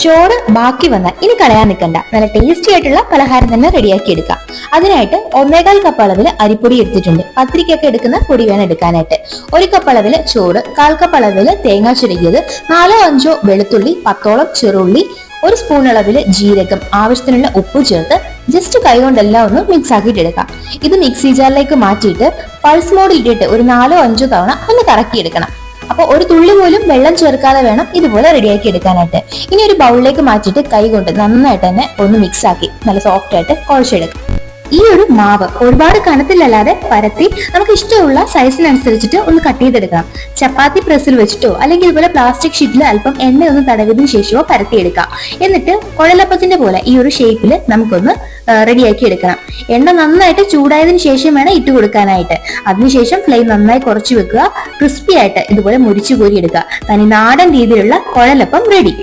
ചോറ് ബാക്കി വന്നാൽ ഇനി കളയാൻ നിൽക്കണ്ട, നല്ല ടേസ്റ്റി ആയിട്ടുള്ള പലഹാരം തന്നെ റെഡിയാക്കി എടുക്കാം. അതിനായിട്ട് 1/4 കപ്പ് അളവില് അരിപ്പൊടി എടുത്തിട്ടുണ്ട്. പത്തിരിക്കൊക്കെ എടുക്കുന്ന പൊടി വേണം എടുക്കാനായിട്ട്. 1 കപ്പ് അളവില് ചോറ്, 1/4 കപ്പ് അളവില് തേങ്ങ ചുരുങ്ങിയത്, 4-5 വെളുത്തുള്ളി, 10ഓളം ചെറുള്ളി, 1 സ്പൂൺ അളവില് ജീരകം, ആവശ്യത്തിനുള്ള ഉപ്പ് ചേർത്ത് ജസ്റ്റ് കൈകൊണ്ടെല്ലാം ഒന്ന് മിക്സ് ആക്കിയിട്ട് എടുക്കാം. ഇത് മിക്സി ജാറിലേക്ക് മാറ്റിയിട്ട് പൾസ് മോഡിൽ ഇട്ടിട്ട് ഒരു 4-5 തവണ ഒന്ന് കറക്കിയെടുക്കണം. അപ്പൊ ഒരു തുള്ളി പോലും വെള്ളം ചേർക്കാതെ വേണം ഇതുപോലെ റെഡിയാക്കി എടുക്കാനായിട്ട്. ഇനി ഒരു ബൗളിലേക്ക് മാറ്റിയിട്ട് കൈ കൊണ്ട് നന്നായിട്ട് തന്നെ ഒന്ന് മിക്സ് ആക്കി നല്ല സോഫ്റ്റ് ആയിട്ട് കുഴച്ചെടുക്കാം. ഈ ഒരു മാവ് ഒരുപാട് കനത്തിലല്ലാതെ പരത്തി നമുക്ക് ഇഷ്ടമുള്ള സൈസിനനുസരിച്ചിട്ട് ഒന്ന് കട്ട് ചെയ്തെടുക്കണം. ചപ്പാത്തി പ്രസ്സിൽ വെച്ചിട്ടോ അല്ലെങ്കിൽ ഇതുപോലെ പ്ലാസ്റ്റിക് ഷീറ്റിൽ അല്പം എണ്ണ ഒന്ന് തടവിയതിനു ശേഷമോ പരത്തിയെടുക്കാം. എന്നിട്ട് കുഴലപ്പത്തിന്റെ പോലെ ഈ ഒരു ഷേപ്പിൽ നമുക്കൊന്ന് റെഡിയാക്കി എടുക്കണം. എണ്ണ നന്നായിട്ട് ചൂടായതിനു ശേഷം വേണം ഇട്ട് കൊടുക്കാനായിട്ട്. അതിനുശേഷം ഫ്ലെയിം നന്നായി കുറച്ച് വെക്കുക. ക്രിസ്പി ആയിട്ട് ഇതുപോലെ മുരിച്ചു കോരി എടുക്കുക. തനി നാടൻ രീതിയിലുള്ള കുഴലപ്പം റെഡി.